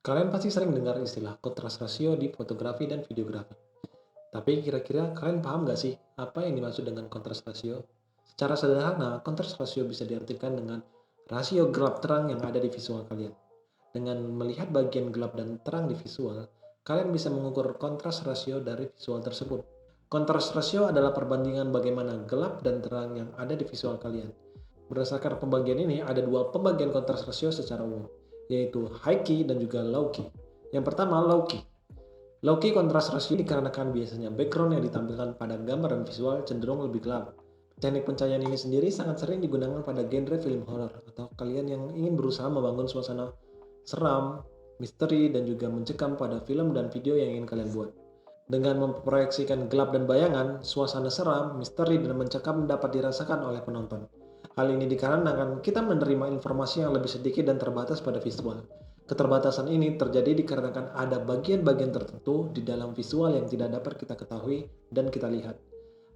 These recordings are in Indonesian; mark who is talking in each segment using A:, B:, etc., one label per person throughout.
A: Kalian pasti sering dengar istilah kontras rasio di fotografi dan videografi. Tapi kira-kira kalian paham nggak sih apa yang dimaksud dengan kontras rasio? Secara sederhana, kontras rasio bisa diartikan dengan rasio gelap terang yang ada di visual kalian. Dengan melihat bagian gelap dan terang di visual, kalian bisa mengukur kontras rasio dari visual tersebut. Kontras rasio adalah perbandingan bagaimana gelap dan terang yang ada di visual kalian. Berdasarkan pembagian ini, ada dua pembagian kontras rasio secara umum, yaitu high key dan juga low key. Yang pertama, low key. Low key kontras rasio dikarenakan biasanya background yang ditampilkan pada gambar dan visual cenderung lebih gelap. Teknik pencahayaan ini sendiri sangat sering digunakan pada genre film horor atau kalian yang ingin berusaha membangun suasana seram, misteri, dan juga mencekam pada film dan video yang ingin kalian buat. Dengan memproyeksikan gelap dan bayangan, suasana seram, misteri, dan mencekam dapat dirasakan oleh penonton. Hal ini dikarenakan kita menerima informasi yang lebih sedikit dan terbatas pada visual. Keterbatasan ini terjadi dikarenakan ada bagian-bagian tertentu di dalam visual yang tidak dapat kita ketahui dan kita lihat.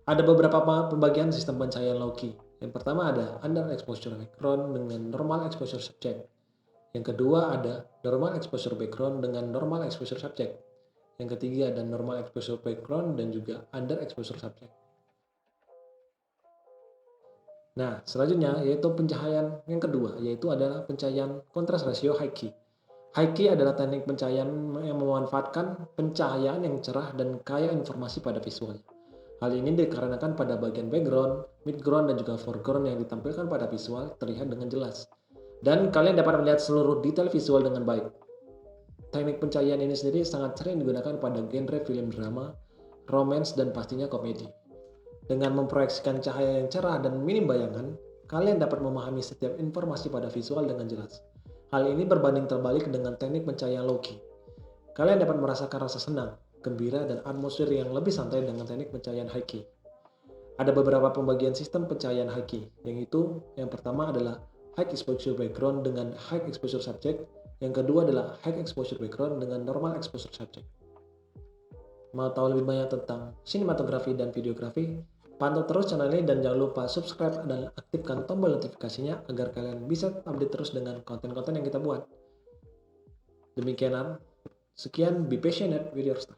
A: Ada beberapa pembagian sistem pencahayaan low-key. Yang pertama ada underexposure background dengan normal exposure subject. Yang kedua ada normal exposure background dengan normal exposure subject. Yang ketiga ada normal exposure background dan juga underexposure subject. Nah, selanjutnya yaitu pencahayaan yang kedua, yaitu adalah pencahayaan kontras rasio high key. High key adalah teknik pencahayaan yang memanfaatkan pencahayaan yang cerah dan kaya informasi pada visualnya. Hal ini dikarenakan pada bagian background, midground, dan juga foreground yang ditampilkan pada visual terlihat dengan jelas. Dan kalian dapat melihat seluruh detail visual dengan baik. Teknik pencahayaan ini sendiri sangat sering digunakan pada genre film drama, romance, dan pastinya komedi. Dengan memproyeksikan cahaya yang cerah dan minim bayangan, kalian dapat memahami setiap informasi pada visual dengan jelas. Hal ini berbanding terbalik dengan teknik pencahayaan low-key. Kalian dapat merasakan rasa senang, gembira, dan atmosfer yang lebih santai dengan teknik pencahayaan high-key. Ada beberapa pembagian sistem pencahayaan high-key, yaitu yang pertama adalah high exposure background dengan high exposure subject, yang kedua adalah high exposure background dengan normal exposure subject. Mau tahu lebih banyak tentang sinematografi dan videografi? Pantau terus channel ini dan jangan lupa subscribe dan aktifkan tombol notifikasinya agar kalian bisa update terus dengan konten-konten yang kita buat. Demikian, sekian, be passionate with your stuff.